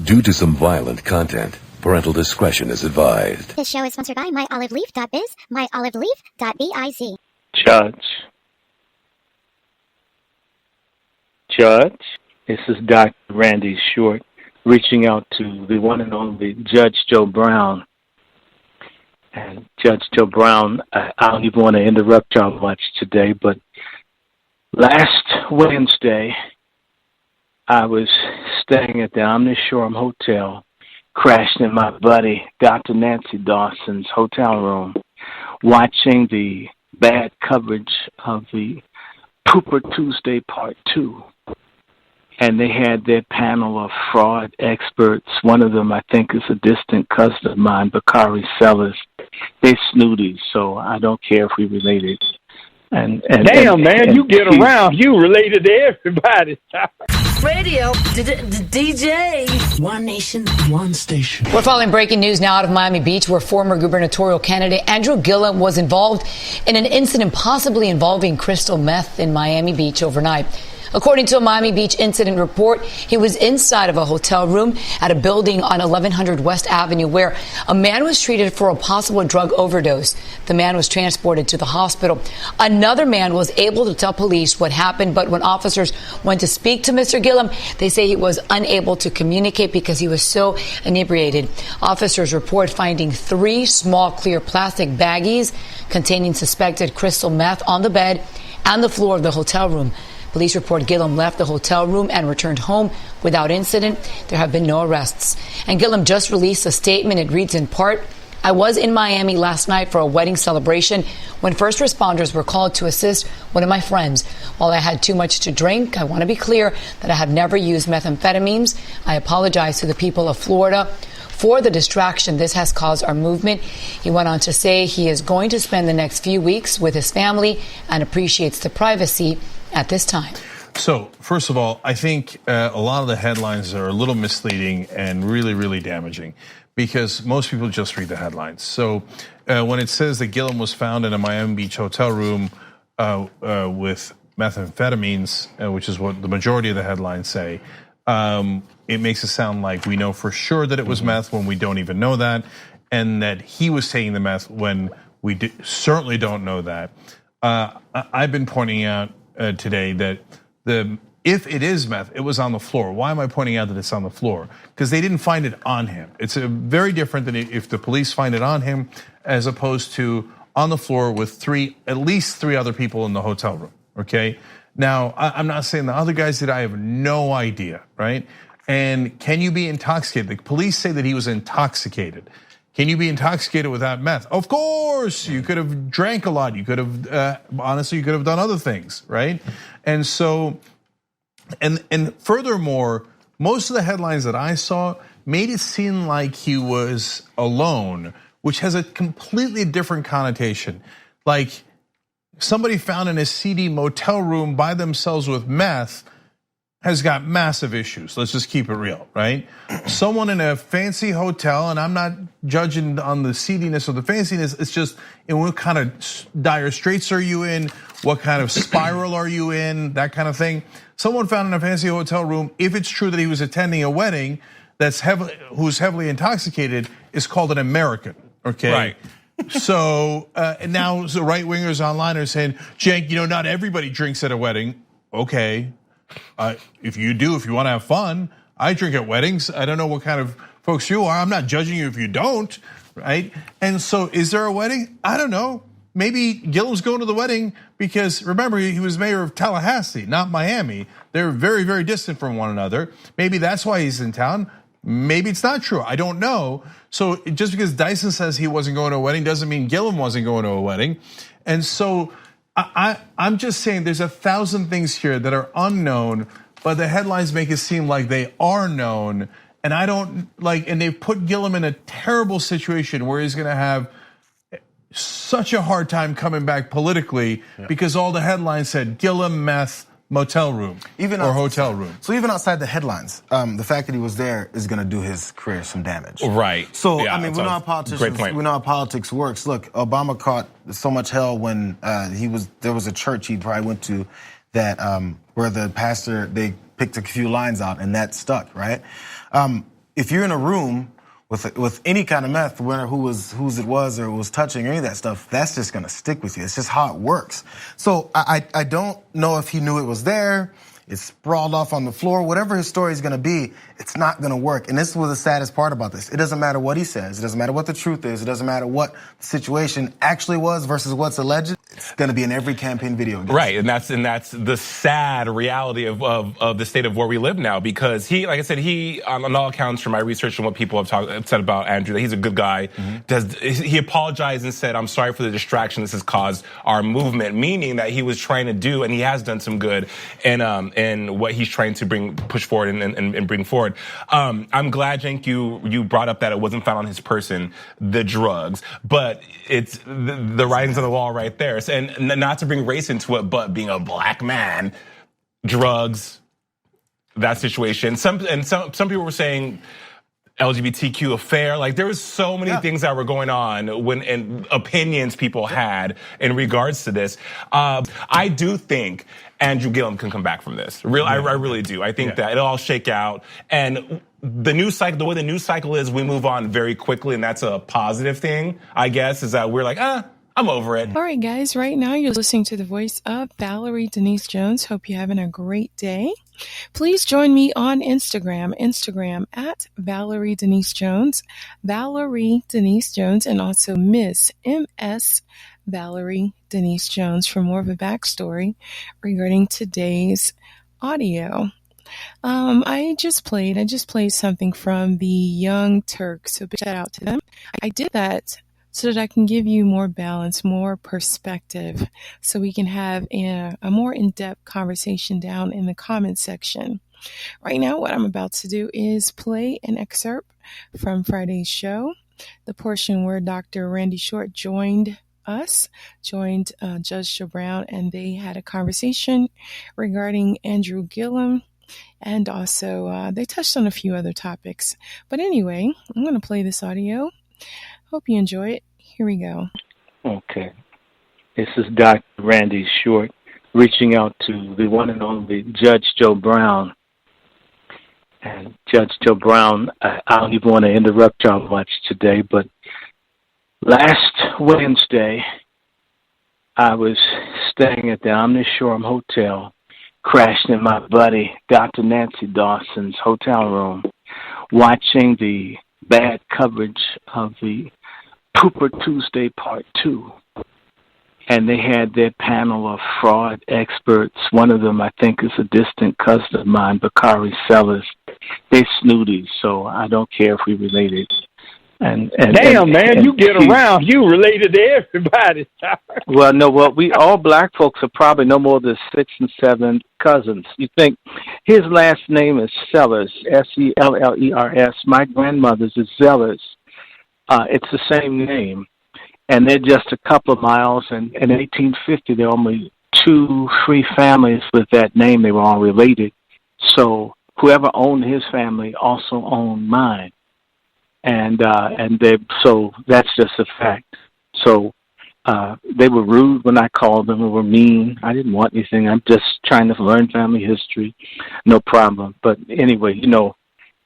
Due to some violent content, parental discretion is advised. This show is sponsored by myoliveleaf.biz, myoliveleaf.biz. Judge, this is Dr. Randy Short reaching out to the one and only Judge Joe Brown. And Judge Joe Brown, I don't even want to interrupt y'all much today, but last Wednesday, I was staying at the Omni Shore Hotel, crashed in my buddy Dr. Nancy Dawson's hotel room, watching the bad coverage of the Pooper Tuesday Part 2. And they had their panel of fraud experts. One of them, I think, is a distant cousin of mine, Bakari Sellers. They're snooties, so I don't care if we related. And damn, man, you get around. You related to everybody. Radio, DJ. One nation, one station. We're following breaking news now out of Miami Beach, where former gubernatorial candidate Andrew Gillum was involved in an incident possibly involving crystal meth in Miami Beach overnight. According to a Miami Beach incident report, he was inside of a hotel room at a building on 1100 West Avenue where a man was treated for a possible drug overdose. The man was transported to the hospital. Another man was able to tell police what happened, but when officers went to speak to Mr. Gillum, they say he was unable to communicate because he was so inebriated. Officers report finding 3 small clear plastic baggies containing suspected crystal meth on the bed and the floor of the hotel room. Police report Gillum left the hotel room and returned home without incident. There have been no arrests. And Gillum just released a statement. It reads in part, "I was in Miami last night for a wedding celebration when first responders were called to assist one of my friends. While I had too much to drink, I want to be clear that I have never used methamphetamines. I apologize to the people of Florida for the distraction this has caused our movement." He went on to say he is going to spend the next few weeks with his family and appreciates the privacy at this time. So, first of all, I think a lot of the headlines are a little misleading and really, really damaging because most people just read the headlines. So, when it says that Gillum was found in a Miami Beach hotel room with methamphetamines, which is what the majority of the headlines say, it makes it sound like we know for sure that it was meth when we don't even know that, and that he was taking the meth when we certainly don't know that. I've been pointing out today that if it is meth, it was on the floor. Why am I pointing out that it's on the floor? Because they didn't find it on him. It's very different than if the police find it on him, as opposed to on the floor with at least three other people in the hotel room. Okay. Now, I'm not saying the other guys did. I have no idea, right? And can you be intoxicated? The police say that he was intoxicated. Can you be intoxicated without meth? Of course, you could have drank a lot. You could have, honestly, you could have done other things, right? And so, and furthermore, most of the headlines that I saw made it seem like he was alone, which has a completely different connotation. Like somebody found in a seedy motel room by themselves with meth has got massive issues. Let's just keep it real, right? Someone in a fancy hotel, and I'm not judging on the seediness or the fanciness, it's just in what kind of dire straits are you in? What kind of spiral are you in? That kind of thing. Someone found in a fancy hotel room, if it's true that he was attending a wedding who's heavily intoxicated, is called an American, okay? Right. So now the right wingers online are saying, Cenk, not everybody drinks at a wedding. Okay. If you want to have fun, I drink at weddings. I don't know what kind of folks you are. I'm not judging you if you don't, right? And so is there a wedding? I don't know. Maybe Gillum's going to the wedding because remember, he was mayor of Tallahassee, not Miami. They're very, very distant from one another. Maybe that's why he's in town. Maybe it's not true. I don't know. So just because Dyson says he wasn't going to a wedding doesn't mean Gillum wasn't going to a wedding. And so I'm just saying there's 1,000 things here that are unknown, but the headlines make it seem like they are known. And I don't and they've put Gillum in a terrible situation where he's gonna have such a hard time coming back politically because all the headlines said Gillum meth motel room or hotel room. So even outside the headlines, the fact that he was there is going to do his career some damage. Right. So I mean, we know how politicians, we know how politics works. Look, Obama caught so much hell when there was a church he probably went to that where the pastor, they picked a few lines out and that stuck, right? if you're in a room with any kind of meth, whose it was or was touching or any of that stuff, that's just gonna stick with you. It's just how it works. So I don't know if he knew it was there. It's sprawled off on the floor. Whatever his story is gonna be, it's not gonna work. And this was the saddest part about this. It doesn't matter what he says. It doesn't matter what the truth is. It doesn't matter what the situation actually was versus what's alleged. It's gonna be in every campaign video. Right, and that's the sad reality of the state of where we live now. Because he, like I said, he on all accounts from my research and what people have said about Andrew, that he's a good guy. He apologized and said, "I'm sorry for the distraction this has caused our movement," meaning that he was trying to do, and he has done some good, and what he's trying to push forward and bring forward. I'm glad, Jenk, you brought up that it wasn't found on his person, the drugs, but it's the writings on the wall right there. And not to bring race into it, but being a black man, drugs, that situation. Some people were saying LGBTQ affair. Like, there was so many things that were going on and opinions people had in regards to this. I do think Andrew Gillum can come back from this. I really do. I think that it'll all shake out. And the news cycle, the way the news cycle is, we move on very quickly, and that's a positive thing, I guess, is that we're like, I'm over it. All right, guys, right now you're listening to the voice of Valerie Denise Jones. Hope you're having a great day. Please join me on Instagram at Valerie Denise Jones, Valerie Denise Jones, and also Miss MS Valerie Denise Jones for more of a backstory regarding today's audio. I just played something from the Young Turks, so big shout out to them. I did that so that I can give you more balance, more perspective, so we can have a more in-depth conversation down in the comment section. Right now, what I'm about to do is play an excerpt from Friday's show, the portion where Dr. Randy Short joined Judge Joe Brown, and they had a conversation regarding Andrew Gillum, and also they touched on a few other topics. But anyway, I'm going to play this audio. Hope you enjoy it. Here we go. Okay. This is Dr. Randy Short reaching out to the one and only Judge Joe Brown. And Judge Joe Brown, I don't even want to interrupt y'all much today, but last Wednesday, I was staying at the Omni Shore Hotel, crashed in my buddy Dr. Nancy Dawson's hotel room, watching the bad coverage of the Cooper Tuesday Part 2. And they had their panel of fraud experts. One of them, I think, is a distant cousin of mine, Bakari Sellers. They snooties, so I don't care if we related. And damn, man, you get around. You related to everybody. We all black folks are probably no more than 6 and 7 cousins. You think his last name is Sellers, Sellers. My grandmother's is Zellers. It's the same name, and they're just a couple of miles. And in 1850, there were only 2-3 families with that name. They were all related. So whoever owned his family also owned mine. So that's just a fact. So they were rude when I called them. They were mean. I didn't want anything. I'm just trying to learn family history. No problem. But anyway,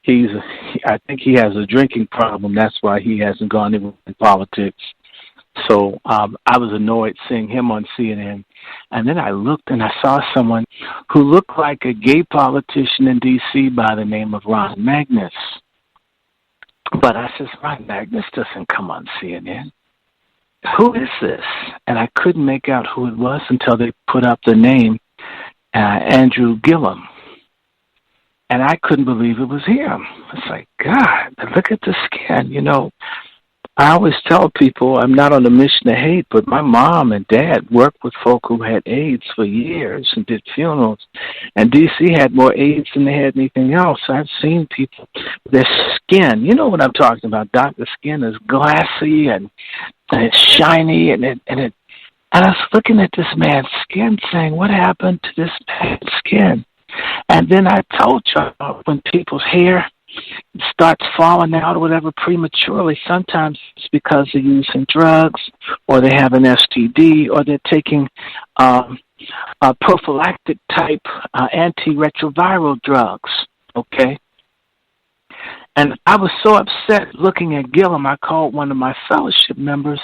I think he has a drinking problem. That's why he hasn't gone in politics. So I was annoyed seeing him on CNN. And then I looked and I saw someone who looked like a gay politician in D.C. by the name of Ron Magnus. But I said, Ron Magnus doesn't come on CNN. Who is this? And I couldn't make out who it was until they put up the name Andrew Gillum. And I couldn't believe it was him. It's like, God, look at the skin. I always tell people I'm not on a mission to hate, but my mom and dad worked with folk who had AIDS for years and did funerals. And D.C. had more AIDS than they had anything else. I've seen people, their skin, you know what I'm talking about, Doc? The skin is glassy and it's shiny. And I was looking at this man's skin saying, what happened to this man's skin? And then I told you, when people's hair starts falling out or whatever prematurely, sometimes it's because they're using drugs or they have an STD or they're taking prophylactic type antiretroviral drugs, okay? And I was so upset looking at Gillum, I called one of my fellowship members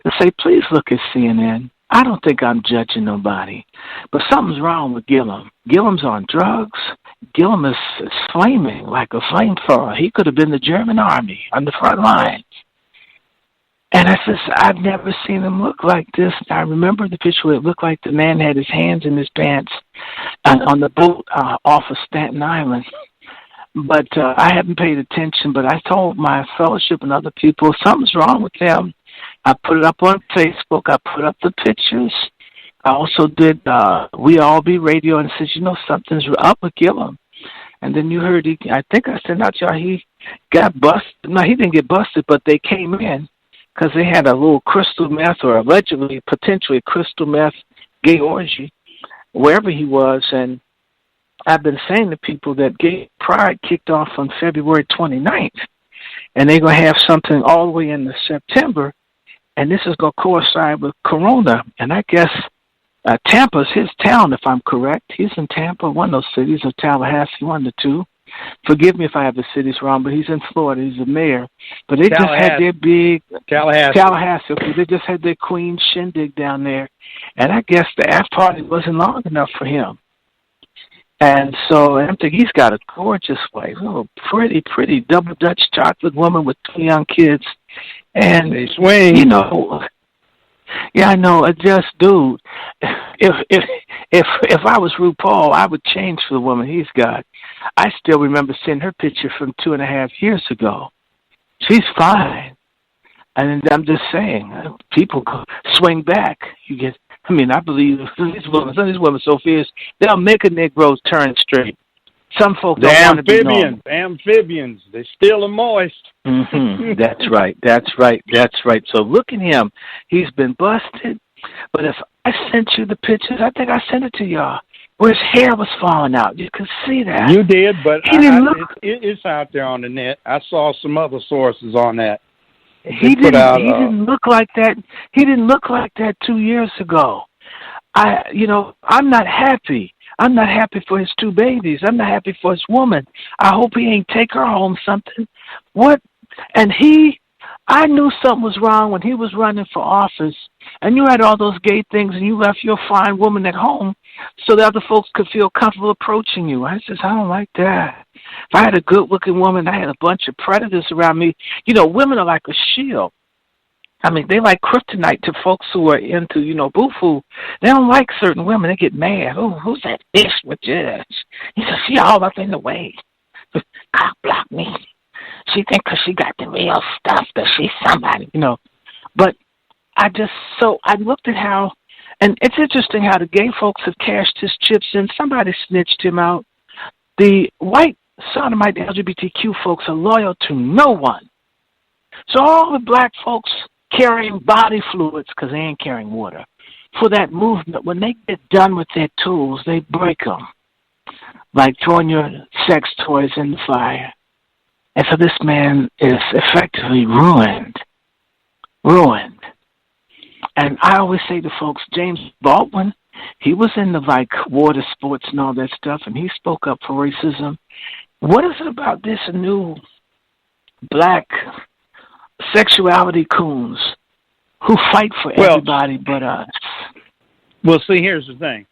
to say, please look at CNN. I don't think I'm judging nobody, but something's wrong with Gillum. Gillum's on drugs. Gillum is flaming like a flamethrower. He could have been the German army on the front line. And I said, I've never seen him look like this. I remember the picture where it looked like the man had his hands in his pants on the boat off of Staten Island. But I haven't paid attention, but I told my fellowship and other people, something's wrong with them. I put it up on Facebook. I put up the pictures. I also did We All Be Radio and said, something's up with Gillum. And then you heard, I think I sent out y'all, he got busted. No, he didn't get busted, but they came in because they had a little crystal meth or allegedly, potentially crystal meth gay orgy wherever he was. And I've been saying to people that Gay Pride kicked off on February 29th, and they're going to have something all the way into September, and this is going to coincide with Corona. And I guess Tampa's his town, if I'm correct. He's in Tampa, one of those cities, or Tallahassee, one of the two. Forgive me if I have the cities wrong, but he's in Florida. He's the mayor. But they just had their big... Tallahassee. Okay, they just had their Queen shindig down there. And I guess the after party wasn't long enough for him. And so I think he's got a gorgeous wife, pretty double Dutch chocolate woman with 2 young kids. And they swing. Yeah, I know. Dude, if I was RuPaul, I would change for the woman he's got. I still remember seeing her picture from 2.5 years ago. She's fine. And I'm just saying, people swing back. I believe some of these women so fierce, they'll make a Negro turn straight. Some folks don't want to be normal. Amphibians, they still are moist. Mm-hmm. That's right. So look at him. He's been busted. But if I sent you the pictures, I think I sent it to y'all, where his hair was falling out. You can see that. You did, but it's out there on the net. I saw some other sources on that. He didn't look like that. He didn't look like that 2 years ago. I'm not happy. I'm not happy for his 2 babies. I'm not happy for his woman. I hope he ain't take her home something. What? And I knew something was wrong when he was running for office, and you had all those gay things, and you left your fine woman at home so that other folks could feel comfortable approaching you. I said, I don't like that. If I had a good-looking woman, I had a bunch of predators around me. Women are like a shield. They like kryptonite to folks who are into, boo-foo. They don't like certain women. They get mad. Oh, who's that bitch with this? He said, she all up in the way. God block me. She think because she got the real stuff that she's somebody, But I looked at how, and it's interesting how the gay folks have cashed his chips in. Somebody snitched him out. The white sodomite LGBTQ folks are loyal to no one. So all the black folks carrying body fluids, because they ain't carrying water, for that movement, when they get done with their tools, they break them, like throwing your sex toys in the fire. And so this man is effectively ruined. And I always say to folks, James Baldwin, he was in the water sports and all that stuff, and he spoke up for racism. What is it about this new black sexuality coons who fight for everybody but us? Well, see, here's the thing.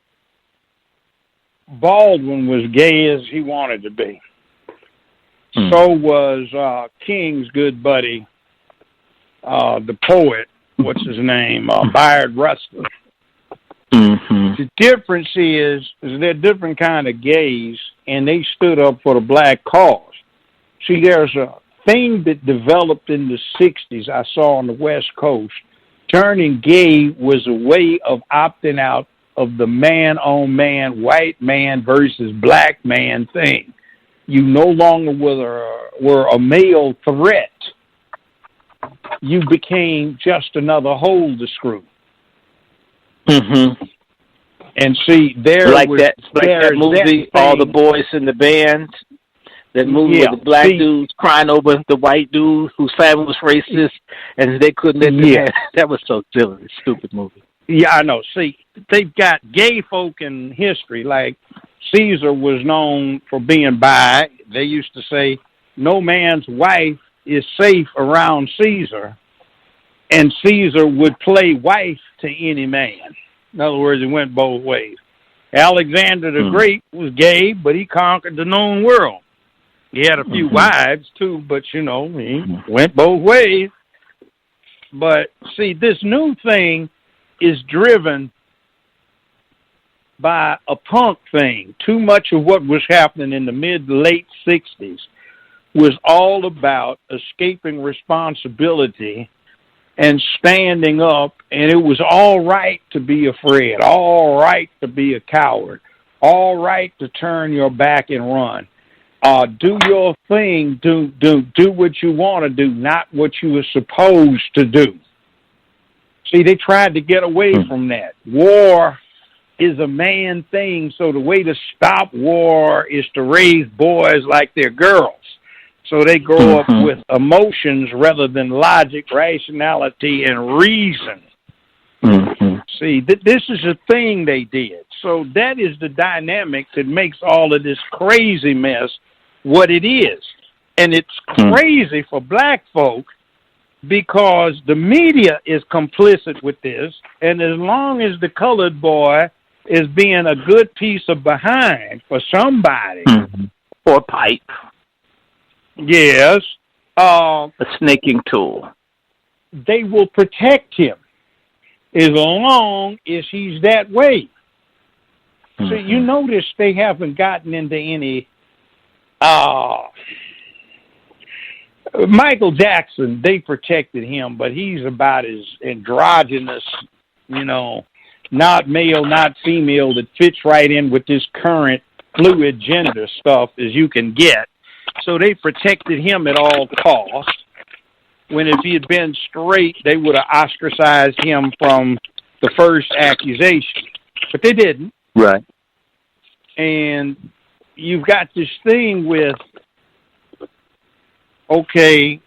Baldwin was gay as he wanted to be. So was King's good buddy, the poet, what's his name, Bayard Rustin. Mm-hmm. The difference is they're different kind of gays, and they stood up for the black cause. See, there's a thing that developed in the 60s I saw on the West Coast. Turning gay was a way of opting out of the man-on-man, white man versus black man thing. You no longer were a male threat. You became just another hole to screw. Mm-hmm. And see, that movie, All the Boys in the Band. That movie with the black dudes crying over the white dude whose family was racist, and they couldn't let them. That was so silly, stupid movie. Yeah, I know. See, they've got gay folk in history. Like Caesar was known for being bi. They used to say no man's wife is safe around Caesar, and Caesar would play wife to any man. In other words, it went both ways. Alexander the Great was gay, but he conquered the known world. He had a few wives, too, but, he went both ways. But, see, this new thing is driven by a punk thing. Too much of what was happening in the mid-late 60s was all about escaping responsibility and standing up, and it was all right to be afraid, all right to be a coward, all right to turn your back and run. Do your thing, do what you want to do, not what you were supposed to do. See, they tried to get away from that. War is a man thing, so the way to stop war is to raise boys like they're girls. So they grow up with emotions rather than logic, rationality, and reason. See, this is a thing they did. So that is the dynamic that makes all of this crazy mess what it is. And it's crazy for black folk because the media is complicit with this. And as long as the colored boy is being a good piece of behind for somebody. Or pipe. Yes. A snaking tool. They will protect him as long as he's that way. So you notice they haven't gotten into any... Michael Jackson, they protected him, but he's about as androgynous, not male, not female, that fits right in with this current fluid gender stuff as you can get. So they protected him at all costs, when if he had been straight, they would have ostracized him from the first accusation. But they didn't. Right. And you've got this thing with, okay,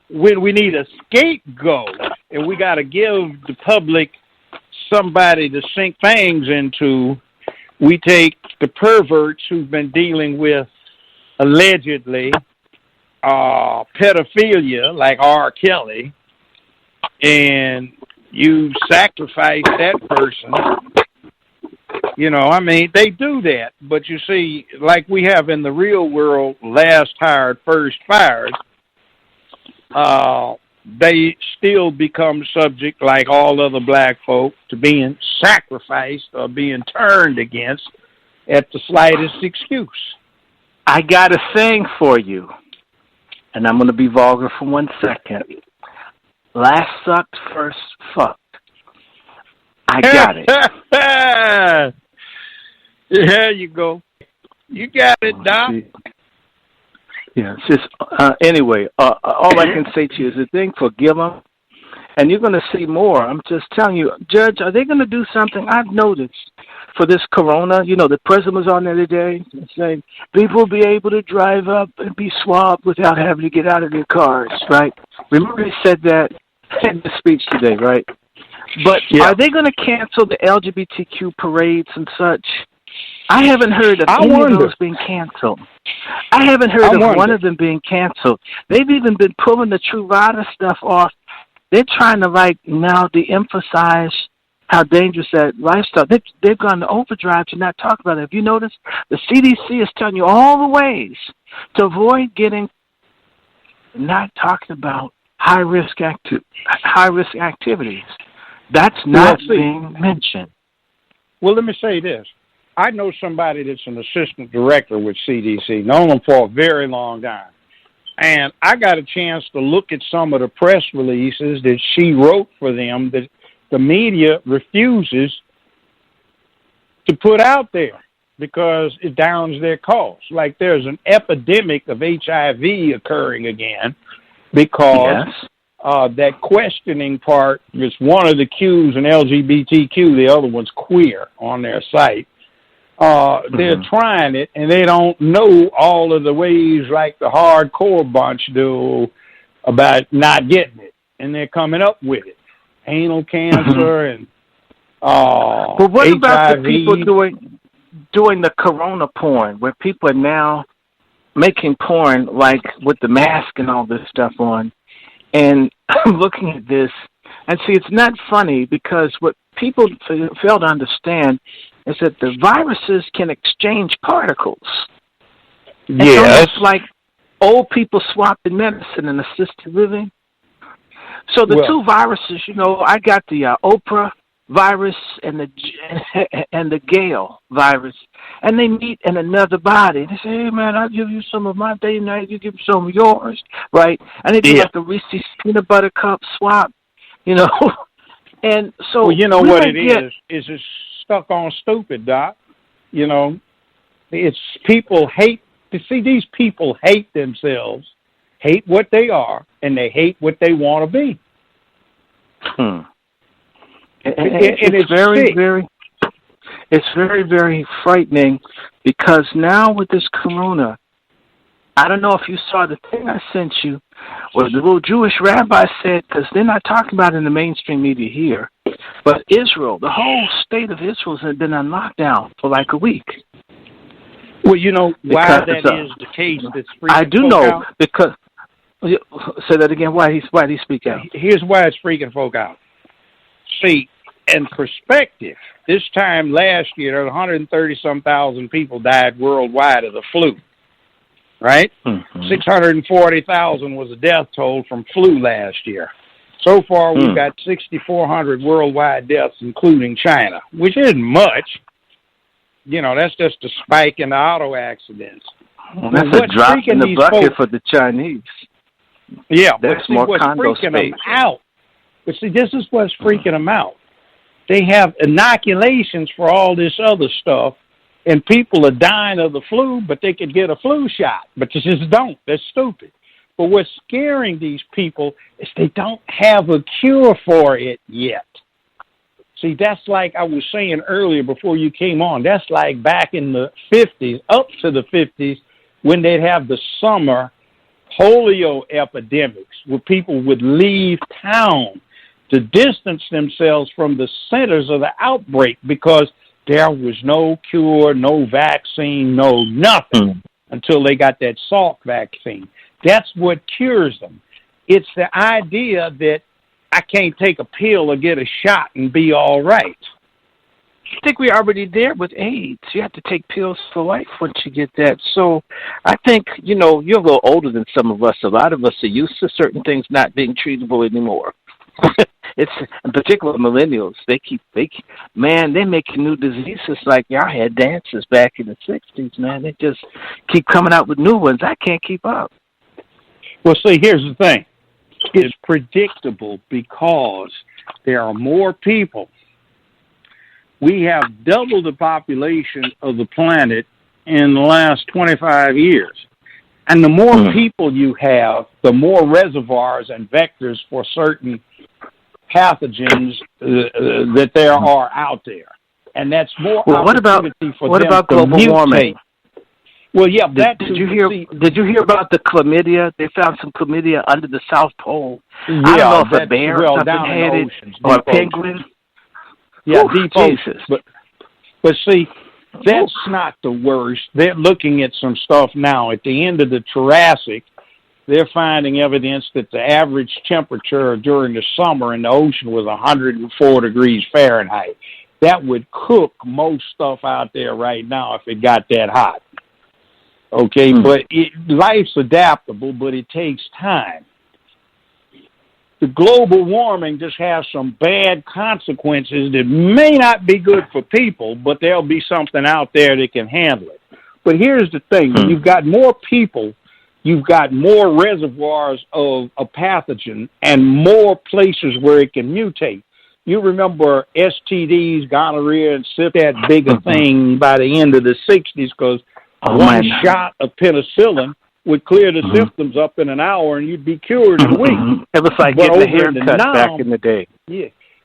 when we need a scapegoat, and we got to give the public somebody to sink things into, we take the perverts who've been dealing with allegedly pedophilia, like R. Kelly, and you sacrifice that person. They do that. But you see, like we have in the real world, last hired, first fired, they still become subject, like all other black folk, to being sacrificed or being turned against at the slightest excuse. I got a saying for you, and I'm going to be vulgar for 1 second. Last sucked, first fucked. I got it. There you go. You got it, Doc. Yeah, it's just, anyway, all I can say to you is the thing for Gillum, and you're going to see more. I'm just telling you, Judge, are they going to do something? I've noticed for this corona, the president was on there today saying people will be able to drive up and be swabbed without having to get out of their cars, right? Remember he said that in the speech today, right? But are they going to cancel the LGBTQ parades and such? I haven't heard of any of those being canceled. I haven't heard of one of them being canceled. They've even been pulling the Truvada stuff off. They're trying to now de-emphasize how dangerous that lifestyle. They've gone to overdrive to not talk about it. Have you noticed? The CDC is telling you all the ways to avoid not talking about high-risk activities. That's not being mentioned. Well, let me say this. I know somebody that's an assistant director with CDC, known them for a very long time. And I got a chance to look at some of the press releases that she wrote for them that the media refuses to put out there because it downs their cause. Like there's an epidemic of HIV occurring again because that questioning part is one of the Qs in LGBTQ, the other one's queer on their site. They're trying it, and they don't know all of the ways like the hardcore bunch do about not getting it, and they're coming up with it. Anal cancer and but what HIV. about the people doing the corona porn, where people are now making porn like with the mask and all this stuff on. And I'm looking at this, and see, it's not funny because what people fail to understand is that the viruses can exchange particles. It's almost like old people swapping medicine and assisted living. So the two viruses, I got the Oprah virus and the Gale virus, and they meet in another body. They say, "Hey man, I'll give you some of my day night, you give some of yours," right? And they do like the Reese's peanut butter cup swap, And so, what it is it's stuck on stupid, Doc. It's people hate. To see these people hate themselves, hate what they are, and they hate what they want to be. And it's very, very frightening because now with this corona, I don't know if you saw the thing I sent you where the little Jewish rabbi said, because they're not talking about it in the mainstream media here, but Israel, the whole state of Israel has been on lockdown for like a week. Well, why that is the case that's freaking I do know out? Because say that again. Why he speak out? Here's why it's freaking folk out. See, in perspective, this time last year, 130-some thousand people died worldwide of the flu. Right? 640,000 was the death toll from flu last year. So far, we've got 6,400 worldwide deaths, including China, which isn't much. That's just a spike in the auto accidents. Well, that's a drop in the bucket for the Chinese. Yeah, that's more condo space. Them out. But see, this is what's freaking them out. They have inoculations for all this other stuff, and people are dying of the flu, but they could get a flu shot. But they just don't. They're stupid. But what's scaring these people is they don't have a cure for it yet. See, that's like I was saying earlier before you came on. That's like back in the 50s, up to the 50s, when they'd have the summer polio epidemics where people would leave town to distance themselves from the centers of the outbreak because there was no cure, no vaccine, no nothing until they got that Salk vaccine. That's what cures them. It's the idea that I can't take a pill or get a shot and be all right. I think we're already there with AIDS. You have to take pills for life once you get that. So I think, you're a little older than some of us. A lot of us are used to certain things not being treatable anymore. It's in particular millennials. They making new diseases like y'all had dances back in the 60s, man. They just keep coming out with new ones. I can't keep up. Well, see, here's the thing. It's predictable because there are more people. We have doubled the population of the planet in the last 25 years. And the more people you have, the more reservoirs and vectors for certain pathogens that there are out there. And that's more opportunity for them to global mutate. Warming? Well, yeah, did you hear about the chlamydia? They found some chlamydia under the South Pole. Yeah, I don't know if a bear or something had it, or a penguin. Yeah, deep oceans. But see, that's not the worst. They're looking at some stuff now. At the end of the Jurassic, they're finding evidence that the average temperature during the summer in the ocean was 104 degrees Fahrenheit. That would cook most stuff out there right now if it got that hot. Okay, but life's adaptable, but it takes time. The global warming just has some bad consequences that may not be good for people, but there'll be something out there that can handle it. But here's the thing. When you've got more people, you've got more reservoirs of a pathogen and more places where it can mutate. You remember STDs, gonorrhea, and syphilis, that bigger thing by the end of the 60s because one shot of penicillin would clear the symptoms up in an hour and you'd be cured in a week. It was like getting a haircut back in the day.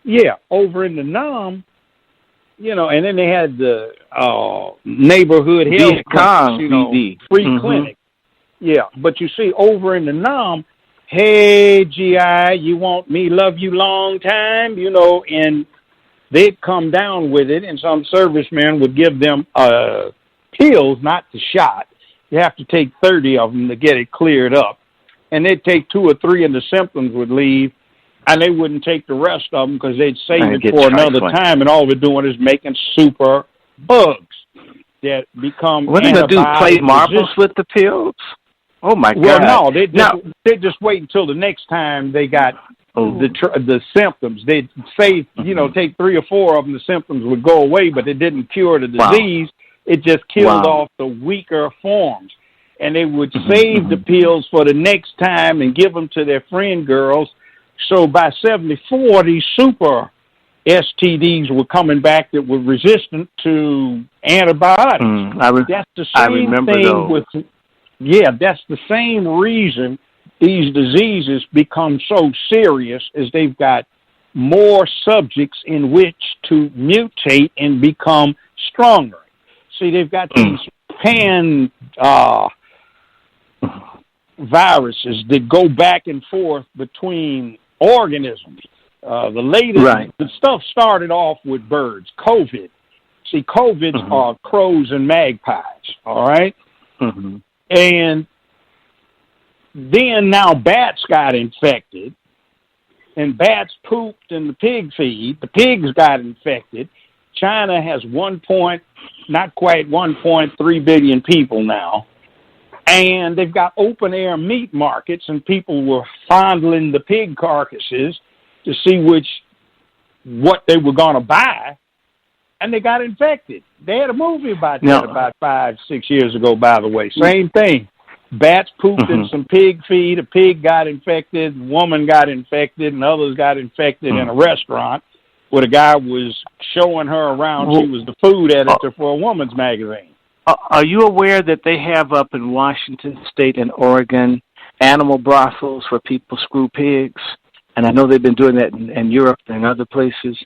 Yeah. Over in the NOM, and then they had the neighborhood health clinics, free clinic. Yeah, but you see, over in the NOM, hey, GI, you want me love you long time, and they'd come down with it, and some servicemen would give them pills, not the shot, You have to take 30 of them to get it cleared up. And they'd take 2 or 3 and the symptoms would leave, and they wouldn't take the rest of them because they'd save it for another time, and all they're doing is making super bugs that become What are they going to do, play marbles with the pills? Oh, my God. Well, no, they just wait until the next time they got the symptoms. They'd save, take 3 or 4 of them, the symptoms would go away, but it didn't cure the disease. It just killed off the weaker forms. And they would save the pills for the next time and give them to their friend girls. So by 74, these super STDs were coming back that were resistant to antibiotics. That's the same thing that's the same reason these diseases become so serious, is they've got more subjects in which to mutate and become stronger. See, they've got these viruses that go back and forth between organisms. The stuff started off with birds. COVID. See, COVIDs are crows and magpies, all right? And then now bats got infected, and bats pooped in the pig feed. The pigs got infected. China has not quite 1.3 billion people now. And they've got open-air meat markets, and people were fondling the pig carcasses to see what they were going to buy, and they got infected. They had a movie about that about 5-6 years ago, by the way. Same thing. Bats pooped in some pig feed. A pig got infected. A woman got infected, and others got infected in a restaurant where the guy was showing her around. She was the food editor for a woman's magazine. Are you aware that they have up in Washington State and Oregon animal brothels where people screw pigs? And I know they've been doing that in Europe and other places.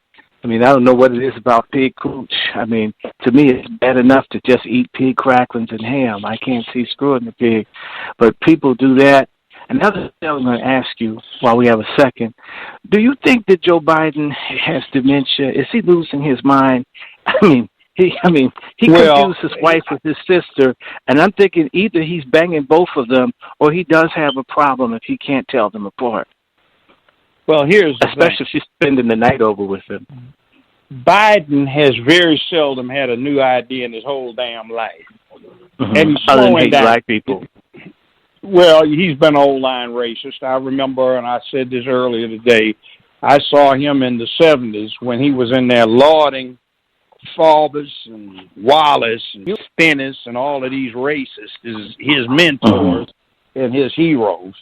I mean, I don't know what it is about pig cooch. I mean, to me, it's bad enough to just eat pig cracklings and ham. I can't see screwing the pig. But people do that. Another thing I was going to ask you while we have a second, do you think that Joe Biden has dementia? Is he losing his mind? He confused his wife with his sister, and I'm thinking either he's banging both of them or he does have a problem if he can't tell them apart. Well, especially if she's spending the night over with him. Biden has very seldom had a new idea in his whole damn life. And he's Other than slowing down. black people. Well, he's been an old-line racist. I remember, and I said this earlier today, I saw him in the 70s when he was in there lauding Faubus and Wallace and Stennis and all of these racists as his mentors and his heroes.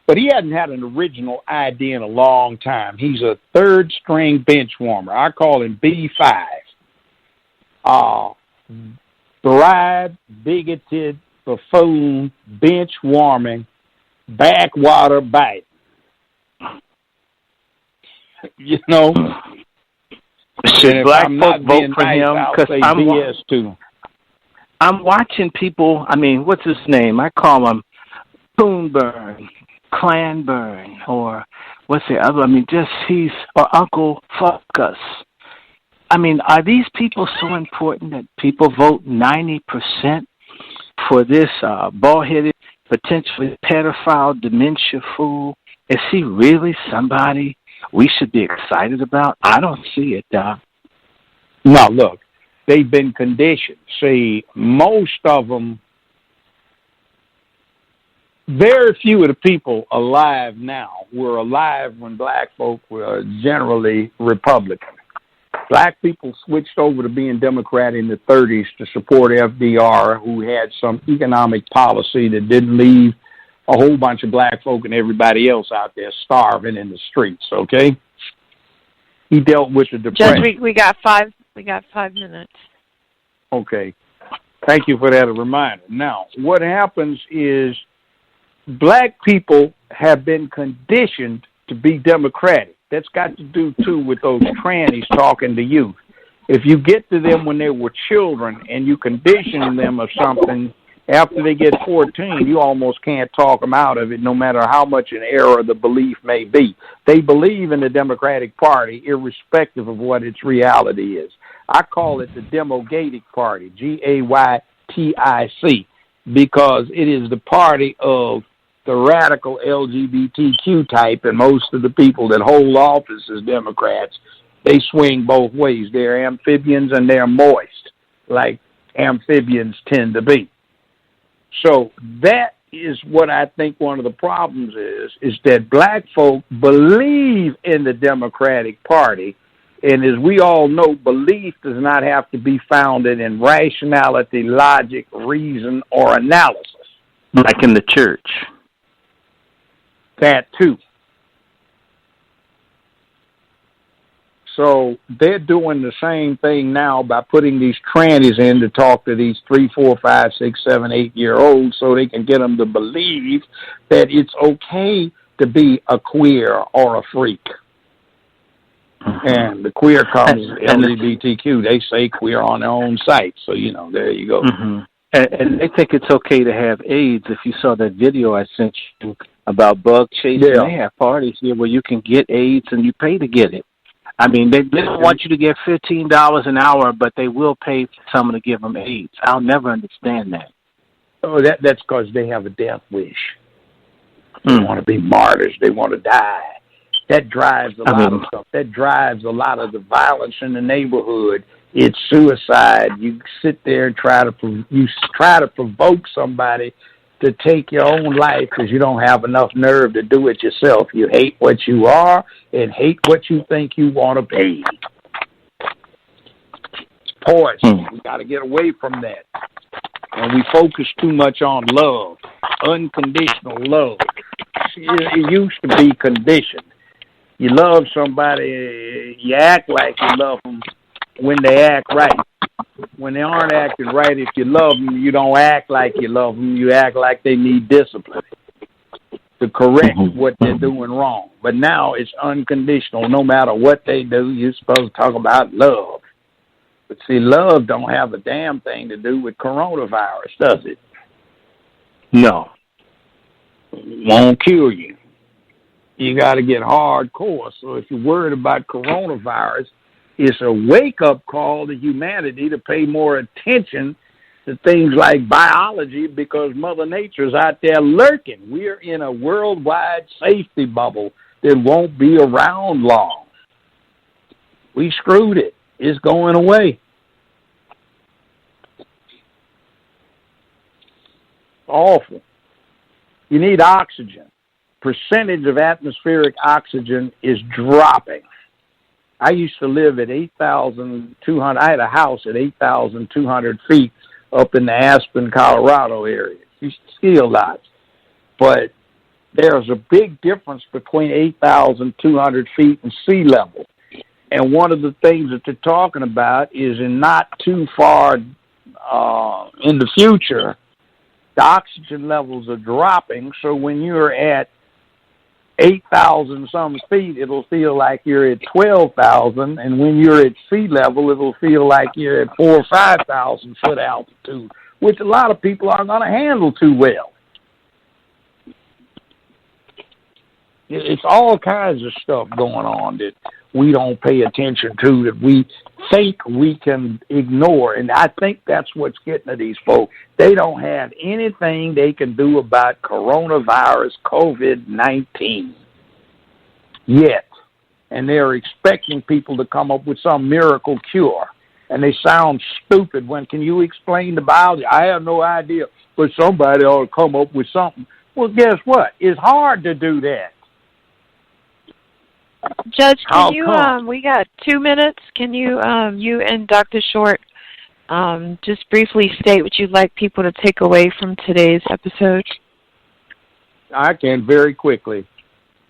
But he hadn't had an original idea in a long time. He's a third-string bench warmer. I call him B5. Bribed, bigoted, buffoon, bench-warming, backwater Biden. Should black folk vote for him? Because I'm watching people, what's his name? I call him Coonburn, Clanburn, or what's the other? Or Uncle Fuckus. Are these people so important that people vote 90% for this bald-headed, potentially pedophile, dementia fool? Is he really somebody we should be excited about? I don't see it, Doc. No, look, they've been conditioned. See, most of them, very few of the people alive now were alive when black folk were generally Republican. Black people switched over to being Democrat in the 30s to support FDR, who had some economic policy that didn't leave a whole bunch of black folk and everybody else out there starving in the streets, okay? He dealt with the depression. Judge, we got 5 minutes. Okay. Thank you for that reminder. Now, what happens is black people have been conditioned to be Democratic. That's got to do, too, with those trannies talking to youth. If you get to them when they were children and you condition them of something, after they get 14, you almost can't talk them out of it, no matter how much an error the belief may be. They believe in the Democratic Party, irrespective of what its reality is. I call it the Demogatic Party, Gaytic. because it is the party of the radical LGBTQ type, and most of the people that hold office as Democrats, they swing both ways. They're amphibians and they're moist, like amphibians tend to be. So that is what I think one of the problems is that black folk believe in the Democratic Party. And as we all know, belief does not have to be founded in rationality, logic, reason, or analysis. Like in the church. That too. So they're doing the same thing now by putting these trannies in to talk to these 3, 4, 5, 6, 7, 8-year-olds so they can get them to believe that it's okay to be a queer or a freak. And the queer comes LGBTQ. They say queer on their own site. So, there you go. Mm-hmm. And they think it's okay to have AIDS. If you saw that video I sent you about bug chasing, they have parties here where you can get AIDS and you pay to get it. I mean, they don't want you to get $15 an hour, but they will pay for someone to give them AIDS. I'll never understand that. Oh, that's because they have a death wish. They want to be martyrs. They want to die. That drives a lot of stuff. That drives a lot of the violence in the neighborhood. It's suicide. You sit there and try to provoke somebody to take your own life because you don't have enough nerve to do it yourself. You hate what you are and hate what you think you want to be. It's poison. We got to get away from that. And we focus too much on love, unconditional love. It used to be conditioned. You love somebody, you act like you love them when they act right. When they aren't acting right, if you love them, you don't act like you love them. You act like they need discipline to correct what they're doing wrong. But now it's unconditional. No matter what they do, you're supposed to talk about love. But see, love don't have a damn thing to do with coronavirus, does it? No. It won't cure you. You got to get hardcore. So if you're worried about coronavirus, it's a wake-up call to humanity to pay more attention to things like biology because Mother Nature's out there lurking. We're in a worldwide safety bubble that won't be around long. We screwed it. It's going away. Awful. You need oxygen. Percentage of atmospheric oxygen is dropping. I used to live at 8,200. I had a house at 8,200 feet up in the Aspen, Colorado area. Used to ski a lot. But there's a big difference between 8,200 feet and sea level. And one of the things that they're talking about is in not too far in the future, the oxygen levels are dropping. So when you're at 8,000 some feet, it'll feel like you're at 12,000, and when you're at sea level, it'll feel like you're at 4,000 or 5,000 foot altitude, which a lot of people aren't going to handle too well. It's all kinds of stuff going on that we don't pay attention to, that we think we can ignore, and I think that's what's getting to these folks. They don't have anything they can do about coronavirus, COVID-19 yet, and they're expecting people to come up with some miracle cure, and they sound stupid. When can you explain the biology? I have no idea, but somebody ought to come up with something. Well, guess what? It's hard to do that. Judge, can you, we got 2 minutes. Can you, you and Dr. Short, just briefly state what you'd like people to take away from today's episode? I can very quickly.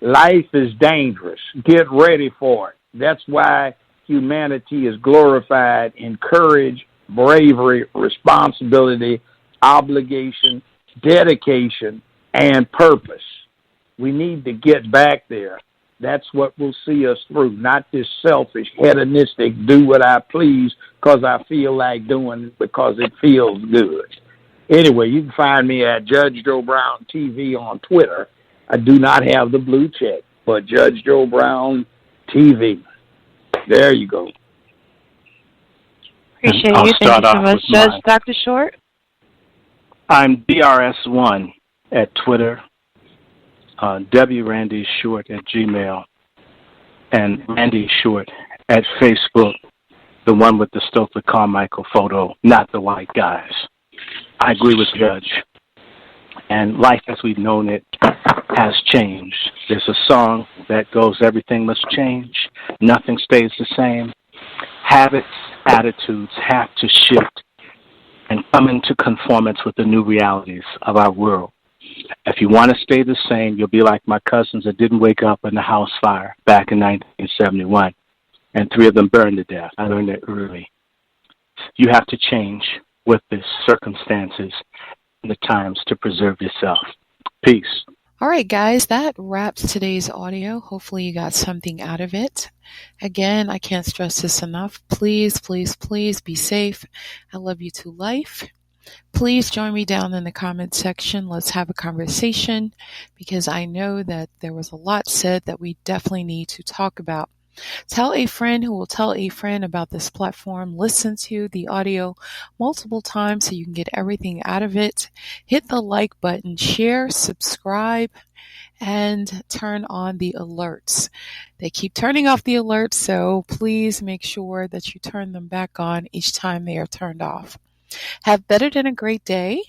Life is dangerous. Get ready for it. That's why humanity is glorified in courage, bravery, responsibility, obligation, dedication, and purpose. We need to get back there. That's what will see us through, not this selfish, hedonistic, do what I please because I feel like doing it because it feels good. Anyway, you can find me at Judge Joe Brown TV on Twitter. I do not have the blue check, but Judge Joe Brown TV. There you go. Appreciate you. Thank you so much, Judge. Dr. Short? I'm DRS1 at Twitter, WRandyShort at Gmail, and Randy Short at Facebook, the one with the Stokely Carmichael photo, not the white guys. I agree with Judge. And life as we've known it has changed. There's a song that goes, everything must change, nothing stays the same. Habits, attitudes have to shift and come into conformance with the new realities of our world. If you want to stay the same, you'll be like my cousins that didn't wake up in the house fire back in 1971, and 3 of them burned to death. I learned that early. You have to change with the circumstances and the times to preserve yourself. Peace. All right, guys, that wraps today's audio. Hopefully you got something out of it. Again, I can't stress this enough. Please, please, please be safe. I love you to life. Please join me down in the comment section. Let's have a conversation, because I know that there was a lot said that we definitely need to talk about. Tell a friend who will tell a friend about this platform. Listen to the audio multiple times so you can get everything out of it. Hit the like button, share, subscribe, and turn on the alerts. They keep turning off the alerts, so please make sure that you turn them back on each time they are turned off. Have better than a great day.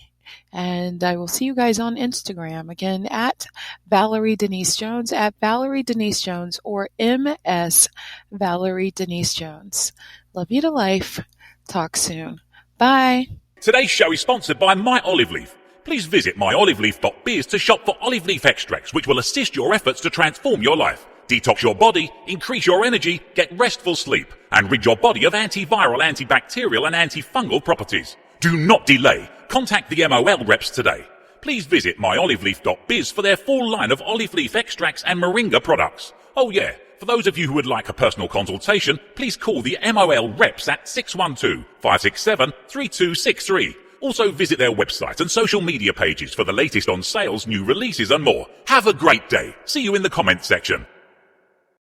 And I will see you guys on Instagram, again, at Valerie Denise Jones, at Valerie Denise Jones, or MS Valerie Denise Jones. Love you to life. Talk soon. Bye. Today's show is sponsored by My Olive Leaf. Please visit myoliveleaf.biz to shop for olive leaf extracts, which will assist your efforts to transform your life. Detox your body, increase your energy, get restful sleep, and rid your body of antiviral, antibacterial, and antifungal properties. Do not delay. Contact the MOL reps today. Please visit myoliveleaf.biz for their full line of olive leaf extracts and moringa products. Oh yeah, for those of you who would like a personal consultation, please call the MOL reps at 612-567-3263. Also visit their website and social media pages for the latest on sales, new releases and more. Have a great day. See you in the comments section.